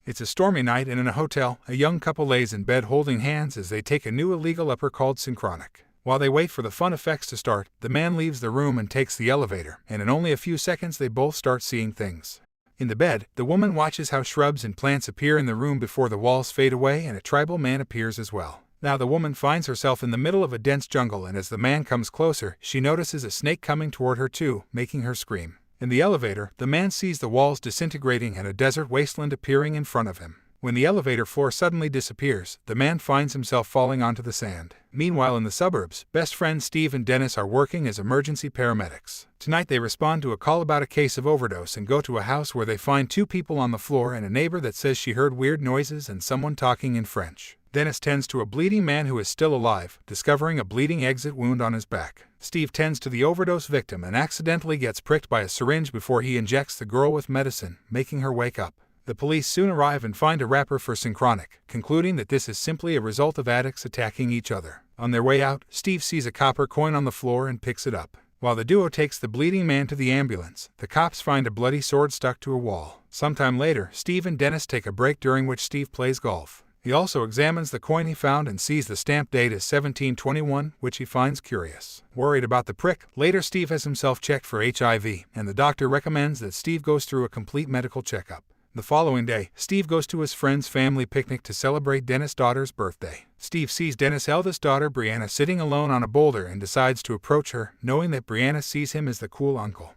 It's a stormy night, and in a hotel, a young couple lays in bed holding hands as they take a new illegal upper called Synchronic. While they wait for the fun effects to start, the man leaves the room and takes the elevator, and in only a few seconds they both start seeing things. In the bed, the woman watches how shrubs and plants appear in the room before the walls fade away and a tribal man appears as well. Now the woman finds herself in the middle of a dense jungle, and as the man comes closer, she notices a snake coming toward her too, making her scream. In the elevator, the man sees the walls disintegrating and a desert wasteland appearing in front of him. When the elevator floor suddenly disappears, the man finds himself falling onto the sand. Meanwhile, in the suburbs, best friends Steve and Dennis are working as emergency paramedics. Tonight they respond to a call about a case of overdose and go to a house where they find two people on the floor and a neighbor that says she heard weird noises and someone talking in French. Dennis tends to a bleeding man who is still alive, discovering a bleeding exit wound on his back. Steve tends to the overdose victim and accidentally gets pricked by a syringe before he injects the girl with medicine, making her wake up. The police soon arrive and find a wrapper for Synchronic, concluding that this is simply a result of addicts attacking each other. On their way out, Steve sees a copper coin on the floor and picks it up. While the duo takes the bleeding man to the ambulance, the cops find a bloody sword stuck to a wall. Sometime later, Steve and Dennis take a break during which Steve plays golf. He also examines the coin he found and sees the stamp date as 1721, which he finds curious. Worried about the prick, later Steve has himself checked for HIV, and the doctor recommends that Steve goes through a complete medical checkup. The following day, Steve goes to his friend's family picnic to celebrate Dennis' daughter's birthday. Steve sees Dennis' eldest daughter, Brianna, sitting alone on a boulder and decides to approach her, knowing that Brianna sees him as the cool uncle.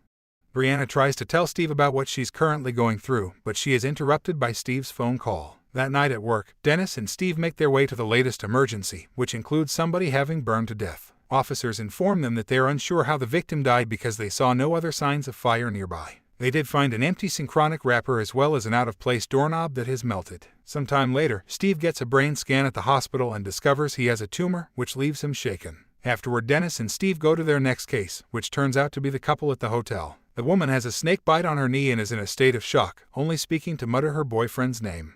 Brianna tries to tell Steve about what she's currently going through, but she is interrupted by Steve's phone call. That night at work, Dennis and Steve make their way to the latest emergency, which includes somebody having burned to death. Officers inform them that they are unsure how the victim died because they saw no other signs of fire nearby. They did find an empty Synchronic wrapper as well as an out-of-place doorknob that has melted. Sometime later, Steve gets a brain scan at the hospital and discovers he has a tumor, which leaves him shaken. Afterward, Dennis and Steve go to their next case, which turns out to be the couple at the hotel. The woman has a snake bite on her knee and is in a state of shock, only speaking to mutter her boyfriend's name.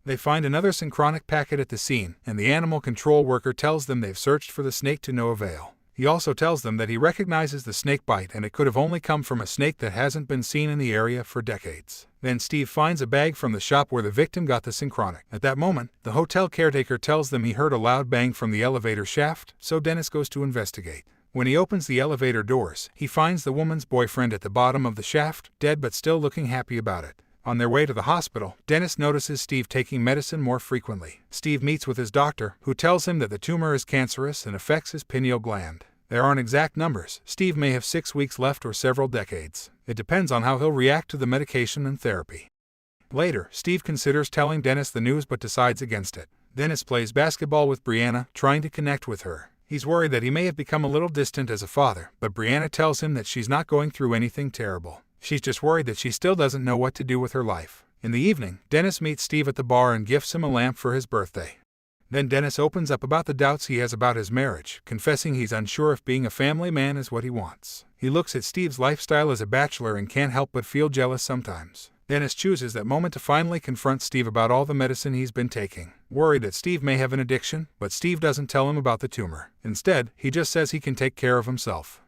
They find another Synchronic packet at the scene, and the animal control worker tells them they've searched for the snake to no avail. He also tells them that he recognizes the snake bite and it could have only come from a snake that hasn't been seen in the area for decades. Then Steve finds a bag from the shop where the victim got the Synchronic. At that moment, the hotel caretaker tells them he heard a loud bang from the elevator shaft, so Dennis goes to investigate. When he opens the elevator doors, he finds the woman's boyfriend at the bottom of the shaft, dead but still looking happy about it. On their way to the hospital, Dennis notices Steve taking medicine more frequently. Steve meets with his doctor, who tells him that the tumor is cancerous and affects his pineal gland. There aren't exact numbers. Steve may have 6 weeks left or several decades. It depends on how he'll react to the medication and therapy. Later, Steve considers telling Dennis the news but decides against it. Dennis plays basketball with Brianna, trying to connect with her. He's worried that he may have become a little distant as a father, but Brianna tells him that she's not going through anything terrible. She's just worried that she still doesn't know what to do with her life. In the evening, Dennis meets Steve at the bar and gifts him a lamp for his birthday. Then Dennis opens up about the doubts he has about his marriage, confessing he's unsure if being a family man is what he wants. He looks at Steve's lifestyle as a bachelor and can't help but feel jealous sometimes. Dennis chooses that moment to finally confront Steve about all the medicine he's been taking. Worried that Steve may have an addiction, but Steve doesn't tell him about the tumor. Instead, he just says he can take care of himself.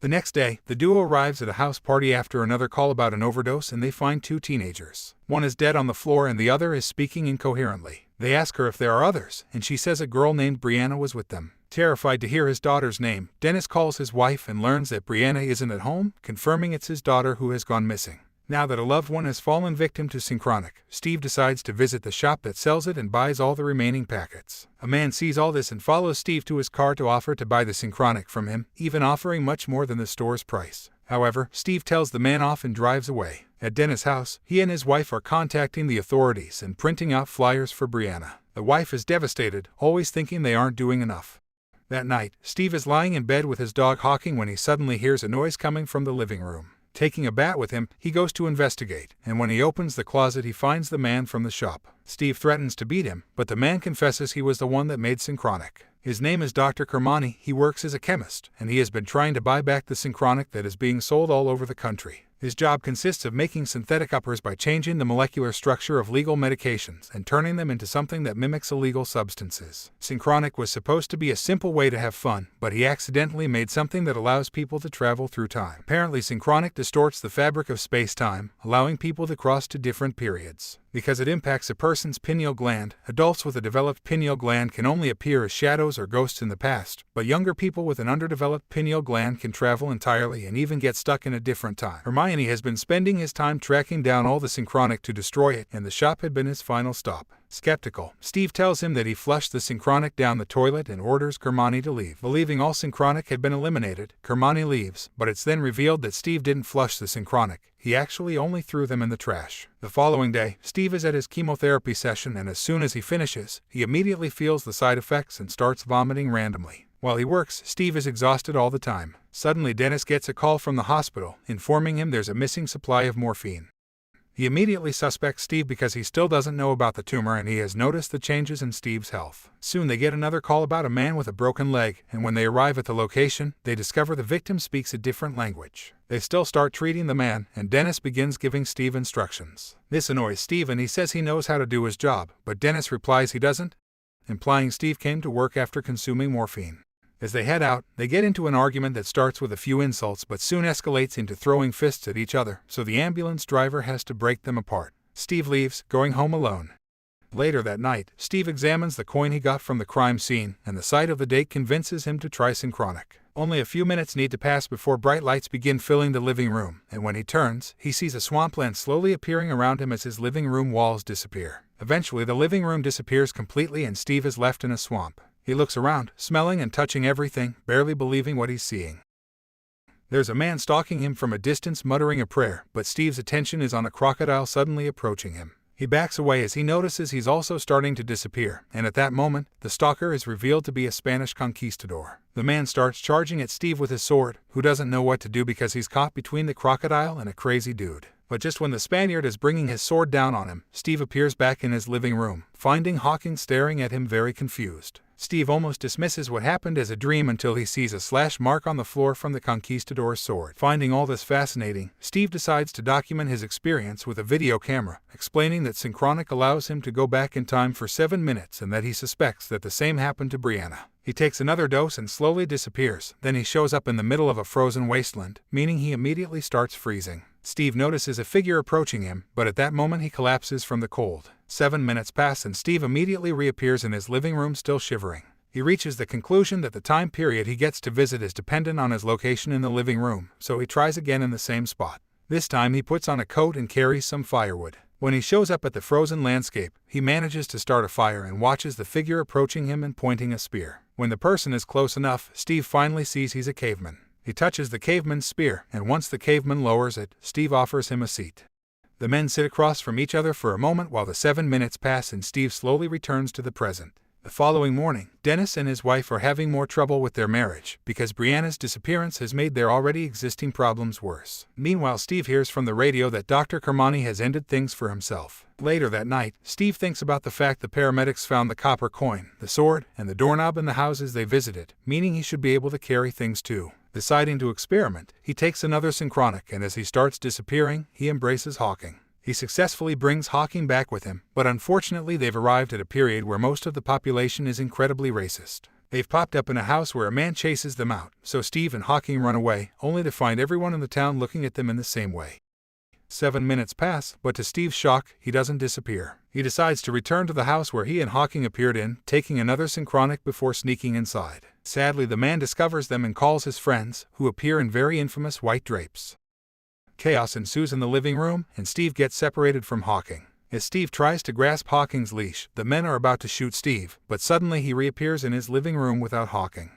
The next day, the duo arrives at a house party after another call about an overdose, and they find two teenagers. One is dead on the floor and the other is speaking incoherently. They ask her if there are others, and she says a girl named Brianna was with them. Terrified to hear his daughter's name, Dennis calls his wife and learns that Brianna isn't at home, confirming it's his daughter who has gone missing. Now that a loved one has fallen victim to Synchronic, Steve decides to visit the shop that sells it and buys all the remaining packets. A man sees all this and follows Steve to his car to offer to buy the Synchronic from him, even offering much more than the store's price. However, Steve tells the man off and drives away. At Dennis' house, he and his wife are contacting the authorities and printing out flyers for Brianna. The wife is devastated, always thinking they aren't doing enough. That night, Steve is lying in bed with his dog Hawking when he suddenly hears a noise coming from the living room. Taking a bat with him, he goes to investigate, and when he opens the closet he finds the man from the shop. Steve threatens to beat him, but the man confesses he was the one that made Synchronic. His name is Dr. Kermani, he works as a chemist, and he has been trying to buy back the Synchronic that is being sold all over the country. His job consists of making synthetic uppers by changing the molecular structure of legal medications and turning them into something that mimics illegal substances. Synchronic was supposed to be a simple way to have fun, but he accidentally made something that allows people to travel through time. Apparently, Synchronic distorts the fabric of space-time, allowing people to cross to different periods. Because it impacts a person's pineal gland, adults with a developed pineal gland can only appear as shadows or ghosts in the past, but younger people with an underdeveloped pineal gland can travel entirely and even get stuck in a different time. Hermione has been spending his time tracking down all the Synchronic to destroy it, and the shop had been his final stop. Skeptical, Steve tells him that he flushed the Synchronic down the toilet and orders Hermione to leave. Believing all Synchronic had been eliminated, Hermione leaves, but it's then revealed that Steve didn't flush the Synchronic. He actually only threw them in the trash. The following day, Steve is at his chemotherapy session, and as soon as he finishes, he immediately feels the side effects and starts vomiting randomly. While he works, Steve is exhausted all the time. Suddenly, Dennis gets a call from the hospital, informing him there's a missing supply of morphine. He immediately suspects Steve because he still doesn't know about the tumor and he has noticed the changes in Steve's health. Soon they get another call about a man with a broken leg, and when they arrive at the location, they discover the victim speaks a different language. They still start treating the man, and Dennis begins giving Steve instructions. This annoys Steve and he says he knows how to do his job, but Dennis replies he doesn't, implying Steve came to work after consuming morphine. As they head out, they get into an argument that starts with a few insults but soon escalates into throwing fists at each other, so the ambulance driver has to break them apart. Steve leaves, going home alone. Later that night, Steve examines the coin he got from the crime scene, and the sight of the date convinces him to try Synchronic. Only a few minutes need to pass before bright lights begin filling the living room, and when he turns, he sees a swampland slowly appearing around him as his living room walls disappear. Eventually, the living room disappears completely and Steve is left in a swamp. He looks around, smelling and touching everything, barely believing what he's seeing. There's a man stalking him from a distance muttering a prayer, but Steve's attention is on a crocodile suddenly approaching him. He backs away as he notices he's also starting to disappear, and at that moment, the stalker is revealed to be a Spanish conquistador. The man starts charging at Steve with his sword, who doesn't know what to do because he's caught between the crocodile and a crazy dude. But just when the Spaniard is bringing his sword down on him, Steve appears back in his living room, finding Hawking staring at him very confused. Steve almost dismisses what happened as a dream until he sees a slash mark on the floor from the conquistador's sword. Finding all this fascinating, Steve decides to document his experience with a video camera, explaining that Synchronic allows him to go back in time for 7 minutes and that he suspects that the same happened to Brianna. He takes another dose and slowly disappears, then he shows up in the middle of a frozen wasteland, meaning he immediately starts freezing. Steve notices a figure approaching him, but at that moment he collapses from the cold. 7 minutes pass and Steve immediately reappears in his living room still shivering. He reaches the conclusion that the time period he gets to visit is dependent on his location in the living room, so he tries again in the same spot. This time he puts on a coat and carries some firewood. When he shows up at the frozen landscape, he manages to start a fire and watches the figure approaching him and pointing a spear. When the person is close enough, Steve finally sees he's a caveman. He touches the caveman's spear, and once the caveman lowers it, Steve offers him a seat. The men sit across from each other for a moment while the 7 minutes pass and Steve slowly returns to the present. The following morning, Dennis and his wife are having more trouble with their marriage because Brianna's disappearance has made their already existing problems worse. Meanwhile, Steve hears from the radio that Dr. Kermani has ended things for himself. Later that night, Steve thinks about the fact the paramedics found the copper coin, the sword, and the doorknob in the houses they visited, meaning he should be able to carry things too. Deciding to experiment, he takes another Synchronic, and as he starts disappearing, he embraces Hawking. He successfully brings Hawking back with him, but unfortunately they've arrived at a period where most of the population is incredibly racist. They've popped up in a house where a man chases them out, so Steve and Hawking run away, only to find everyone in the town looking at them in the same way. 7 minutes pass, but to Steve's shock, he doesn't disappear. He decides to return to the house where he and Hawking appeared in, taking another Synchronic before sneaking inside. Sadly, the man discovers them and calls his friends, who appear in very infamous white drapes. Chaos ensues in the living room, and Steve gets separated from Hawking. As Steve tries to grasp Hawking's leash, the men are about to shoot Steve, but suddenly he reappears in his living room without Hawking.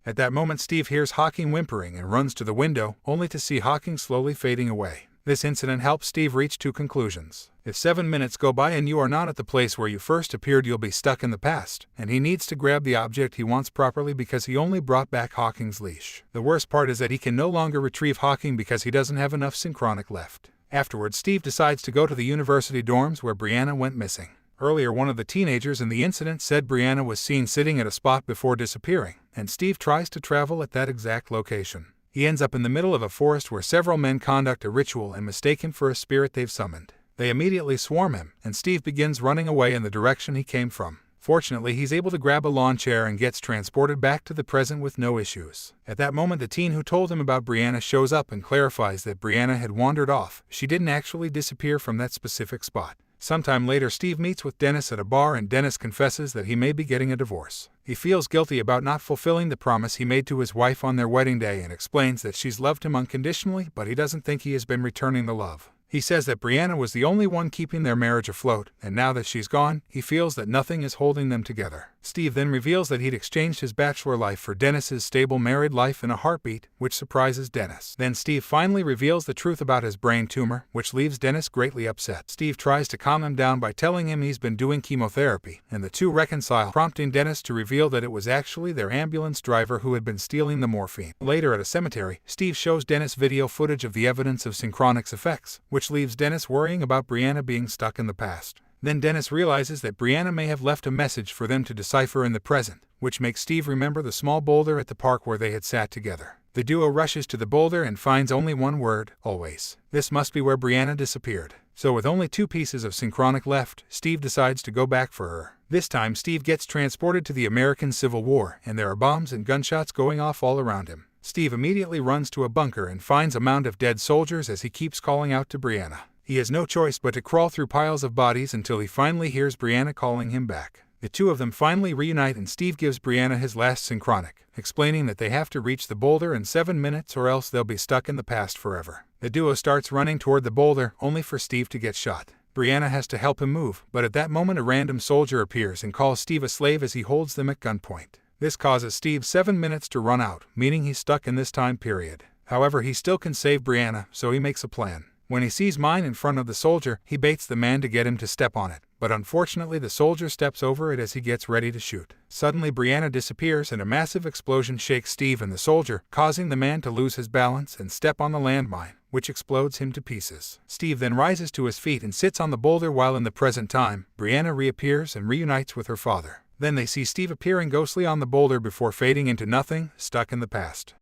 At that moment, Steve hears Hawking whimpering and runs to the window, only to see Hawking slowly fading away. This incident helps Steve reach two conclusions. If 7 minutes go by and you are not at the place where you first appeared, you'll be stuck in the past, and he needs to grab the object he wants properly because he only brought back Hawking's leash. The worst part is that he can no longer retrieve Hawking because he doesn't have enough Synchronic left. Afterwards, Steve decides to go to the university dorms where Brianna went missing. Earlier, one of the teenagers in the incident said Brianna was seen sitting at a spot before disappearing, and Steve tries to travel at that exact location. He ends up in the middle of a forest where several men conduct a ritual and mistake him for a spirit they've summoned. They immediately swarm him, and Steve begins running away in the direction he came from. Fortunately, he's able to grab a lawn chair and gets transported back to the present with no issues. At that moment, the teen who told him about Brianna shows up and clarifies that Brianna had wandered off. She didn't actually disappear from that specific spot. Sometime later, Steve meets with Dennis at a bar and Dennis confesses that he may be getting a divorce. He feels guilty about not fulfilling the promise he made to his wife on their wedding day and explains that she's loved him unconditionally, but he doesn't think he has been returning the love. He says that Brianna was the only one keeping their marriage afloat, and now that she's gone, he feels that nothing is holding them together. Steve then reveals that he'd exchanged his bachelor life for Dennis's stable married life in a heartbeat, which surprises Dennis. Then Steve finally reveals the truth about his brain tumor, which leaves Dennis greatly upset. Steve tries to calm him down by telling him he's been doing chemotherapy, and the two reconcile, prompting Dennis to reveal that it was actually their ambulance driver who had been stealing the morphine. Later at a cemetery, Steve shows Dennis video footage of the evidence of Synchronic's effects, which leaves Dennis worrying about Brianna being stuck in the past. Then Dennis realizes that Brianna may have left a message for them to decipher in the present, which makes Steve remember the small boulder at the park where they had sat together. The duo rushes to the boulder and finds only one word: always. This must be where Brianna disappeared. So with only 2 pieces of Synchronic left, Steve decides to go back for her. This time Steve gets transported to the American Civil War, and there are bombs and gunshots going off all around him. Steve immediately runs to a bunker and finds a mound of dead soldiers as he keeps calling out to Brianna. He has no choice but to crawl through piles of bodies until he finally hears Brianna calling him back. The two of them finally reunite and Steve gives Brianna his last Synchronic, explaining that they have to reach the boulder in 7 minutes or else they'll be stuck in the past forever. The duo starts running toward the boulder, only for Steve to get shot. Brianna has to help him move, but at that moment a random soldier appears and calls Steve a slave as he holds them at gunpoint. This causes Steve 7 minutes to run out, meaning he's stuck in this time period. However, he still can save Brianna, so he makes a plan. When he sees mine in front of the soldier, he baits the man to get him to step on it, but unfortunately the soldier steps over it as he gets ready to shoot. Suddenly Brianna disappears and a massive explosion shakes Steve and the soldier, causing the man to lose his balance and step on the landmine, which explodes him to pieces. Steve then rises to his feet and sits on the boulder while in the present time, Brianna reappears and reunites with her father. Then they see Steve appearing ghostly on the boulder before fading into nothing, stuck in the past.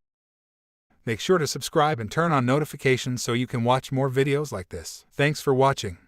Make sure to subscribe and turn on notifications so you can watch more videos like this. Thanks for watching.